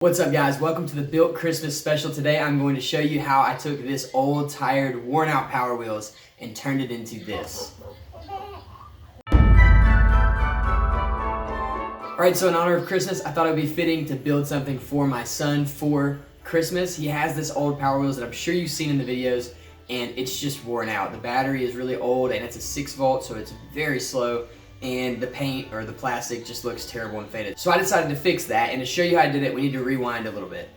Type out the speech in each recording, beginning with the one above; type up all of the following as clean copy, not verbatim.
What's up guys, welcome to the Built Christmas special. Today I'm going to show you how I took this old, tired, worn out Power Wheels and turned it into this. Alright, so in honor of Christmas, I thought it would be fitting to build something for my son for Christmas. He has this old Power Wheels that I'm sure you've seen in the videos, and it's just worn out. The battery is really old and it's a 6 volt, so it's very slow. And the paint or the plastic just looks terrible and faded. So I decided to fix that, and to show you how I did it, we need to rewind a little bit.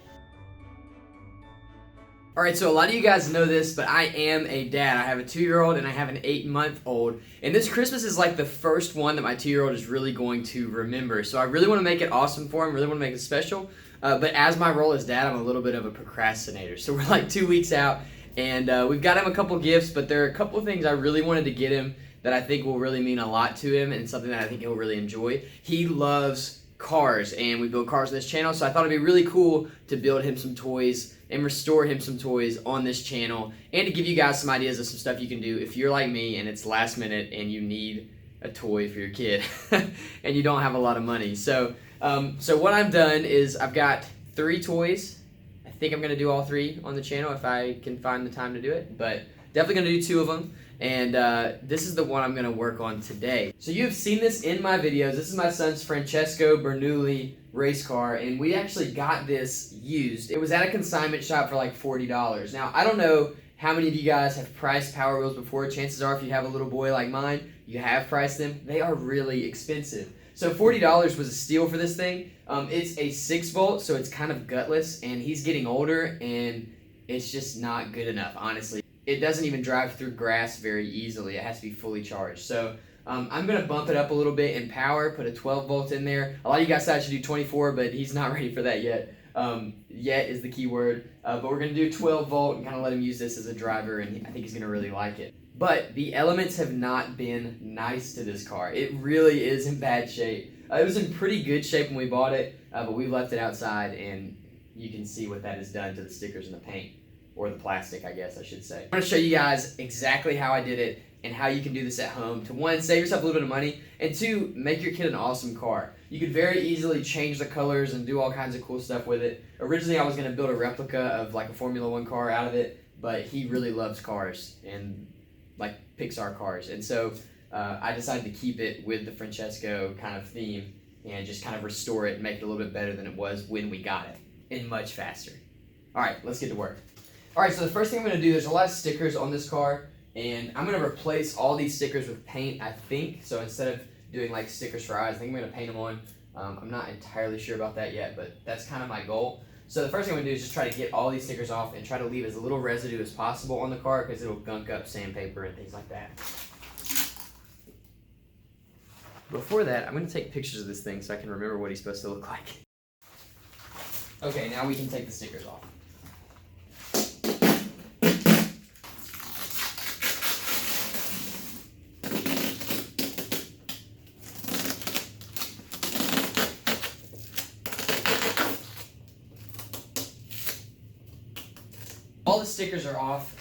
Alright, so a lot of you guys know this, but I am a dad. I have a 2-year-old and I have an 8-month-old. And this Christmas is like the first one that my 2-year-old is really going to remember. So I really want to make it awesome for him, really want to make it special. But as my role as dad, I'm a little bit of a procrastinator. So we're like 2 weeks out, and we've got him a couple gifts, but there are a couple of things I really wanted to get him that I think will really mean a lot to him and something that I think he'll really enjoy. He loves cars, and we build cars on this channel, so I thought it'd be really cool to build him some toys and restore him some toys on this channel, and to give you guys some ideas of some stuff you can do if you're like me and it's last minute and you need a toy for your kid and you don't have a lot of money. So what I've done is I've got 3 toys. I think I'm gonna do all 3 on the channel if I can find the time to do it, but definitely gonna do 2 of them. And this is the one I'm going to work on today. So you have seen this in my videos. This is my son's Francesco Bernoulli race car, and we actually got this used. It was at a consignment shop for like $40. Now, I don't know how many of you guys have priced Power Wheels before. Chances are if you have a little boy like mine, you have priced them. They are really expensive. So $40 was a steal for this thing. It's a 6 volt, so it's kind of gutless, and he's getting older, and it's just not good enough, honestly. It doesn't even drive through grass very easily. It has to be fully charged. So I'm going to bump it up a little bit in power, put a 12 volt in there. A lot of you guys said I should do 24, but he's not ready for that yet. Yet is the key word. But we're going to do 12 volt and kind of let him use this as a driver, and I think he's going to really like it. But the elements have not been nice to this car. It really is in bad shape. It was in pretty good shape when we bought it, but we've left it outside, and you can see what that has done to the stickers and the paint. Or the plastic, I guess I should say. I'm going to show you guys exactly how I did it and how you can do this at home to 1, save yourself a little bit of money, and 2, make your kid an awesome car. You could very easily change the colors and do all kinds of cool stuff with it. Originally I was going to build a replica of like a Formula 1 car out of it, but he really loves cars and like Pixar cars, and so I decided to keep it with the Francesco kind of theme and just kind of restore it and make it a little bit better than it was when we got it, and much faster. Alright, let's get to work. Alright, so the first thing I'm going to do, there's a lot of stickers on this car, and I'm going to replace all these stickers with paint, I think. So instead of doing like stickers for eyes, I think I'm going to paint them on. I'm not entirely sure about that yet, but that's kind of my goal. So the first thing I'm going to do is just try to get all these stickers off and try to leave as little residue as possible on the car, because it'll gunk up sandpaper and things like that. Before that, I'm going to take pictures of this thing so I can remember what he's supposed to look like. Okay, now we can take the stickers off. All the stickers are off.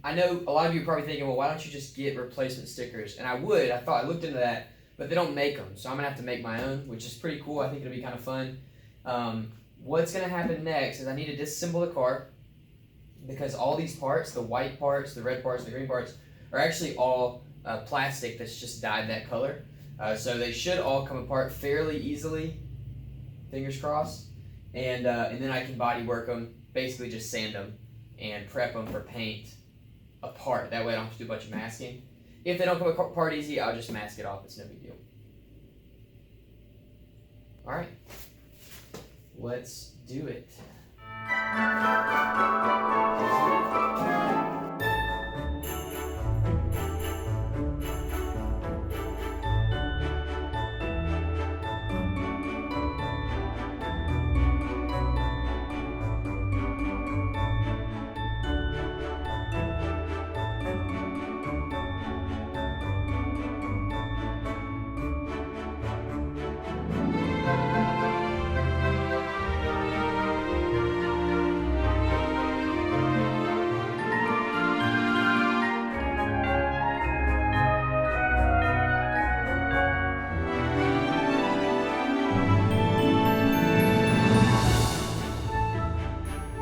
I know a lot of you are probably thinking, well, why don't you just get replacement stickers? And I would. I looked into that, but they don't make them. So I'm going to have to make my own, which is pretty cool. I think it'll be kind of fun. What's going to happen next is I need to disassemble the car, because all these parts, the white parts, the red parts, the green parts, are actually all plastic that's just dyed that color. So they should all come apart fairly easily, fingers crossed. And then I can body work them, basically just sand them and prep them for paint apart. That way I don't have to do a bunch of masking. If they don't come apart easy, I'll just mask it off. It's no big deal. Alright, let's do it.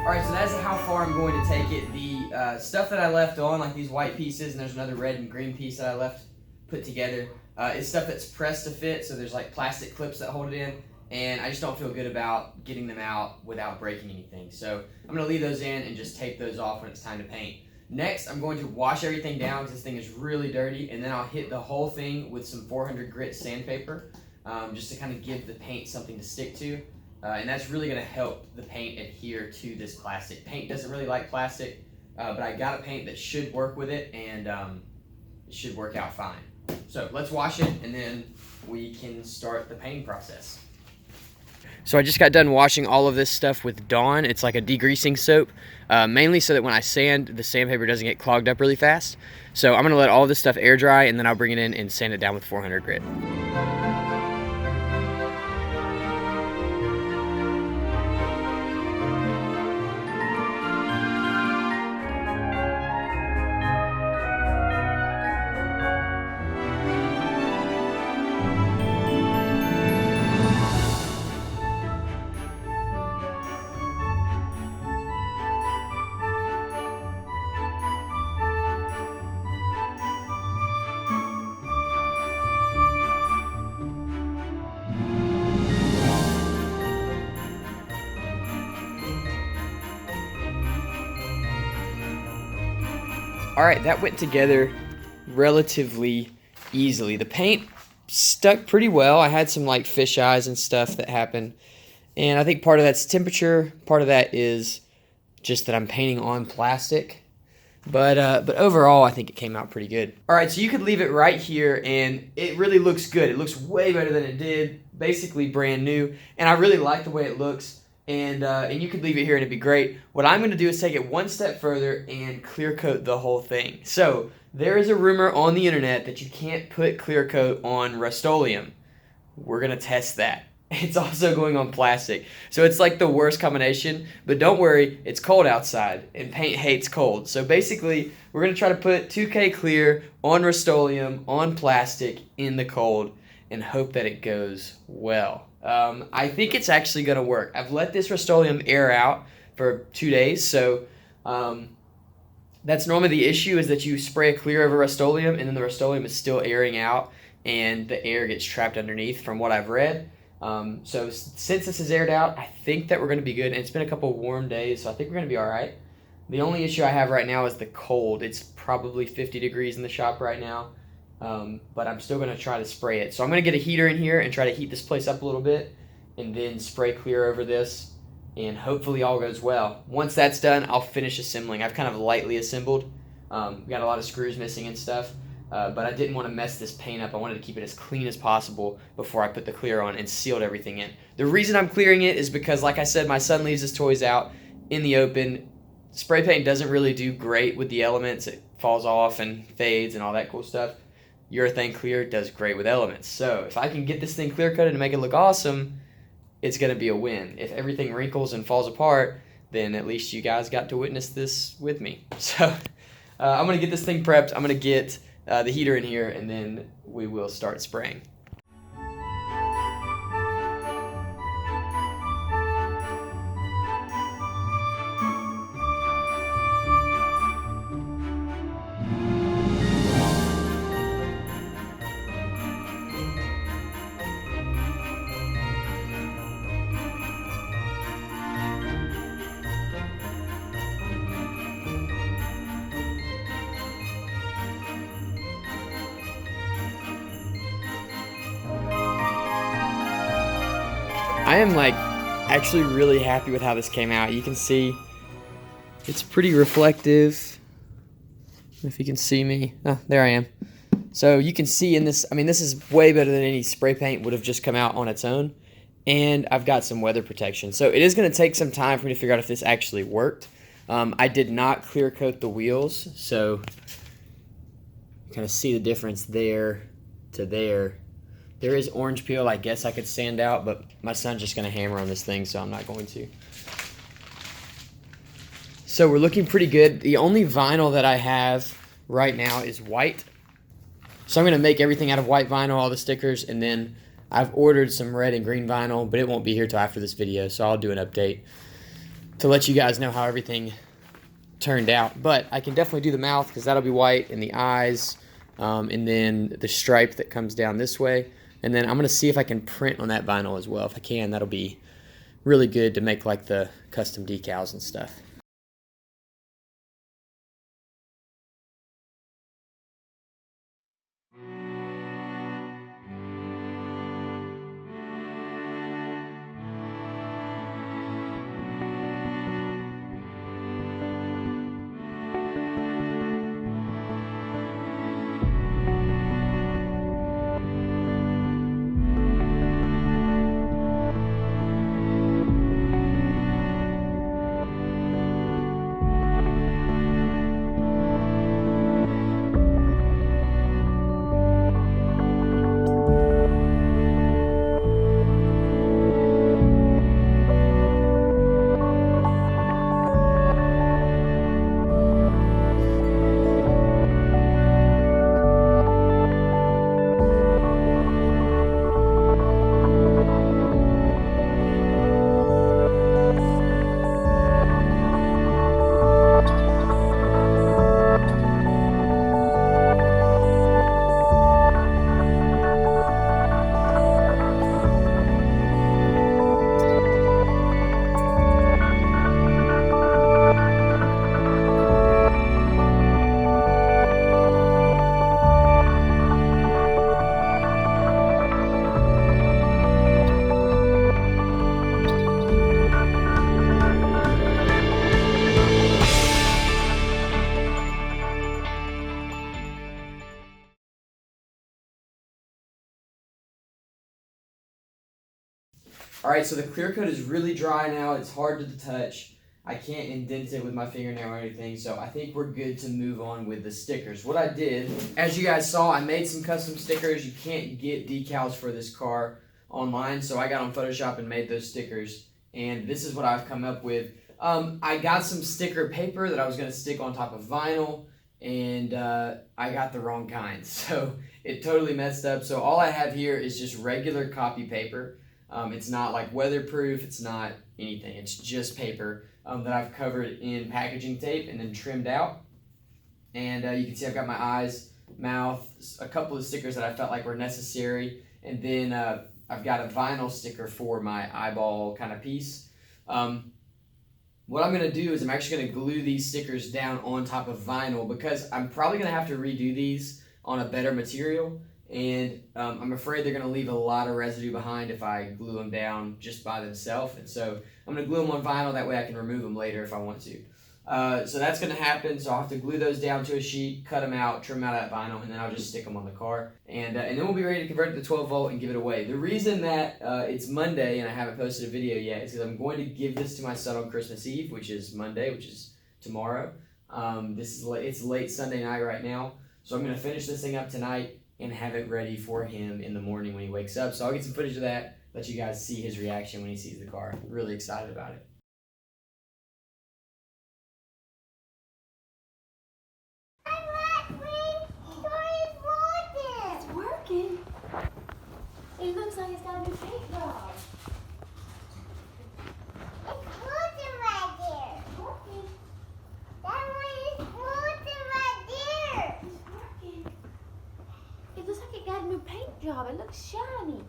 Alright, so that's how far I'm going to take it. The stuff that I left on, like these white pieces, and there's another red and green piece that I left put together, is stuff that's pressed to fit, so there's like plastic clips that hold it in, and I just don't feel good about getting them out without breaking anything. So I'm going to leave those in and just tape those off when it's time to paint. Next, I'm going to wash everything down because this thing is really dirty, and then I'll hit the whole thing with some 400 grit sandpaper, just to kind of give the paint something to stick to. And that's really going to help the paint adhere to this plastic. Paint doesn't really like plastic, but I got a paint that should work with it, and it should work out fine. So let's wash it, and then we can start the painting process. So I just got done washing all of this stuff with Dawn. It's like a degreasing soap, mainly so that when I sand, the sandpaper doesn't get clogged up really fast. So I'm going to let all this stuff air dry, and then I'll bring it in and sand it down with 400 grit. Alright, that went together relatively easily. The paint stuck pretty well. I had some like fish eyes and stuff that happened. And I think part of that's temperature, part of that is just that I'm painting on plastic. But overall, I think it came out pretty good. Alright, so you could leave it right here, and it really looks good. It looks way better than it did, basically brand new. And I really like the way it looks. And you could leave it here and it'd be great. What I'm going to do is take it one step further and clear coat the whole thing. So there is a rumor on the internet that you can't put clear coat on Rust-Oleum. We're going to test that. It's also going on plastic. So it's like the worst combination. But don't worry, it's cold outside and paint hates cold. So basically, we're going to try to put 2K clear on Rust-Oleum on plastic in the cold and hope that it goes well. I think it's actually going to work. I've let this Rust-Oleum air out for 2 days, so that's normally the issue, is that you spray a clear over Rust-Oleum and then the Rust-Oleum is still airing out and the air gets trapped underneath from what I've read. So since this is aired out, I think that we're going to be good, and it's been a couple warm days, so I think we're going to be alright. The only issue I have right now is the cold. It's probably 50 degrees in the shop right now. But I'm still going to try to spray it. So I'm going to get a heater in here and try to heat this place up a little bit and then spray clear over this, and hopefully all goes well. Once that's done, I'll finish assembling. I've kind of lightly assembled. Got a lot of screws missing and stuff, but I didn't want to mess this paint up. I wanted to keep it as clean as possible before I put the clear on and sealed everything in. The reason I'm clearing it is because, like I said, my son leaves his toys out in the open. Spray paint doesn't really do great with the elements. It falls off and fades and all that cool stuff. Urethane clear does great with elements. So if I can get this thing clear coated and make it look awesome, it's going to be a win. If everything wrinkles and falls apart, then at least you guys got to witness this with me. So I'm going to get this thing prepped. I'm going to get the heater in here, and then we will start spraying. I am like actually really happy with how this came out. You can see it's pretty reflective. If you can see me, oh, there I am. So you can see in this, I mean, this is way better than any spray paint would have just come out on its own. And I've got some weather protection. So it is going to take some time for me to figure out if this actually worked. I did not clear coat the wheels, so you kind of see the difference there to there. There is orange peel I guess I could sand out, but my son's just going to hammer on this thing, so I'm not going to. So we're looking pretty good. The only vinyl that I have right now is white. So I'm going to make everything out of white vinyl, all the stickers, and then I've ordered some red and green vinyl, but it won't be here till after this video, so I'll do an update to let you guys know how everything turned out. But I can definitely do the mouth because that'll be white, and the eyes, and then the stripe that comes down this way. And then I'm going to see if I can print on that vinyl as well. If I can, that'll be really good to make like the custom decals and stuff. All right, so the clear coat is really dry now. It's hard to touch. I can't indent it with my fingernail or anything, so I think we're good to move on with the stickers. What I did, as you guys saw, I made some custom stickers. You can't get decals for this car online, so I got on Photoshop and made those stickers, and this is what I've come up with. I got some sticker paper that I was going to stick on top of vinyl, and I got the wrong kind, so it totally messed up. So all I have here is just regular copy paper. It's not like weatherproof, it's not anything, it's just paper that I've covered in packaging tape and then trimmed out. And you can see I've got my eyes, mouth, a couple of stickers that I felt like were necessary, and then I've got a vinyl sticker for my eyeball kind of piece. What I'm going to do is I'm actually going to glue these stickers down on top of vinyl because I'm probably going to have to redo these on a better material. And I'm afraid they're going to leave a lot of residue behind if I glue them down just by themselves. And so I'm going to glue them on vinyl, that way I can remove them later if I want to. So that's going to happen, so I'll have to glue those down to a sheet, cut them out, trim out that vinyl, and then I'll just stick them on the car. And then we'll be ready to convert it to 12 volt and give it away. The reason that it's Monday and I haven't posted a video yet is because I'm going to give this to my son on Christmas Eve, which is Monday, which is tomorrow. It's late Sunday night right now, so I'm going to finish this thing up tonight and have it ready for him in the morning when he wakes up. So I'll get some footage of that, let you guys see his reaction when he sees the car. I'm really excited about it. It's working. It looks like it's got a new paint job. It's floating right there. It's working. That one is floating right there. It's working. It looks like it got a new paint job. It looks shiny.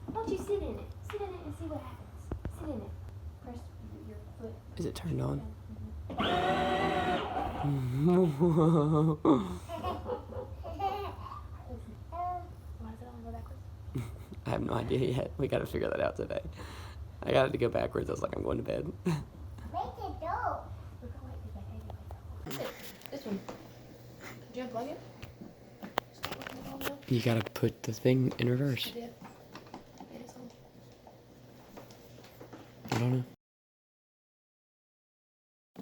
Why don't you sit in it? Sit in it and see what happens. Sit in it. Press your foot. Is it turned on? I have no idea yet. We got to figure that out today. I got it to go backwards. I was like, I'm going to bed. Make it go. This one. Did you unplug it? You got to put the thing in reverse. I did. It is on. I don't know.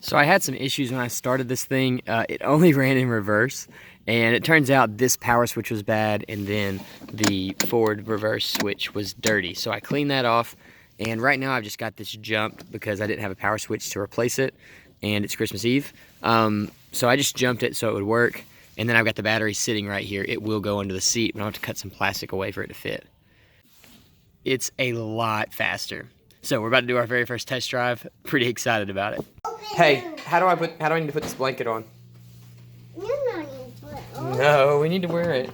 So I had some issues when I started this thing. It only ran in reverse, and it turns out this power switch was bad, and then the forward reverse switch was dirty. So I cleaned that off, and right now I've just got this jumped because I didn't have a power switch to replace it, and it's Christmas Eve. So I just jumped it so it would work, and then I've got the battery sitting right here. It will go under the seat, but I'll have to cut some plastic away for it to fit. It's a lot faster. So we're about to do our very first test drive. Pretty excited about it. Hey, how do I need to put this blanket on? You don't need to put it on. No, we need to wear it.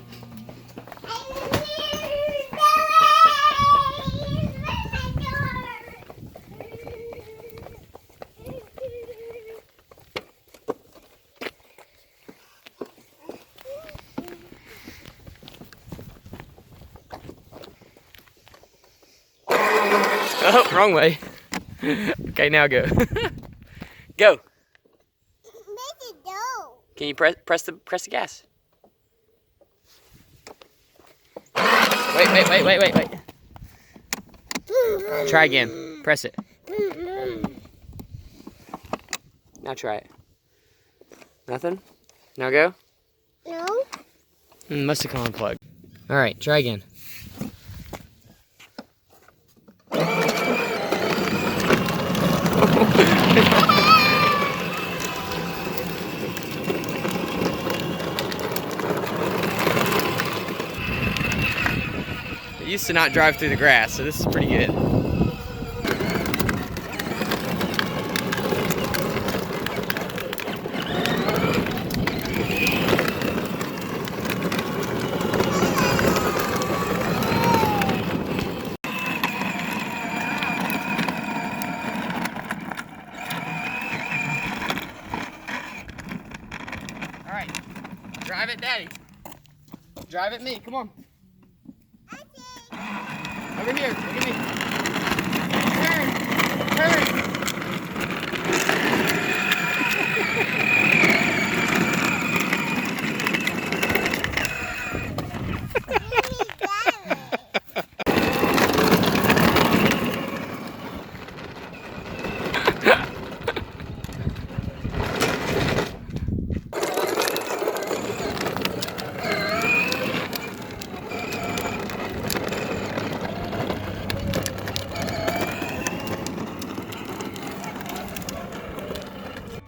Oh, wrong way. Okay, now go. Go. Make it go. Can you press the gas? Wait. Try again. Press it. Now try it. Nothing? Now go? No. Must have come unplugged. Alright, try again. It used to not drive through the grass, so this is pretty good. Alright, drive it, Daddy. Drive it, me, come on. Over here, look at me. Turn.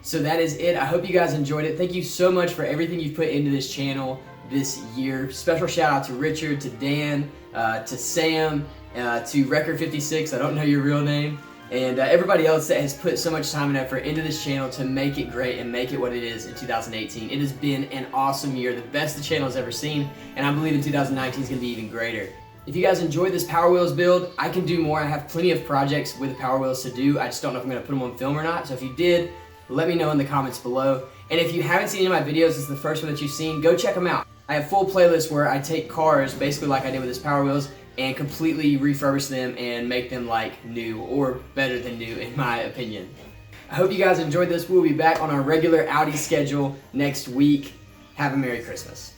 So that is it. I hope you guys enjoyed it. Thank you so much for everything you've put into this channel this year. Special shout out to Richard, to Dan, to Sam, to Record 56, I don't know your real name, and everybody else that has put so much time and effort into this channel to make it great and make it what it is in 2018. It has been an awesome year, the best the channel has ever seen, and I believe in 2019 is going to be even greater. If you guys enjoyed this Power Wheels build, I can do more. I have plenty of projects with Power Wheels to do. I just don't know if I'm going to put them on film or not, so if you did, let me know in the comments below. And if you haven't seen any of my videos, this is the first one that you've seen, go check them out. I have full playlists where I take cars, basically like I did with this Power Wheels, and completely refurbish them and make them like new, or better than new in my opinion. I hope you guys enjoyed this. We'll be back on our regular Audi schedule next week. Have a Merry Christmas.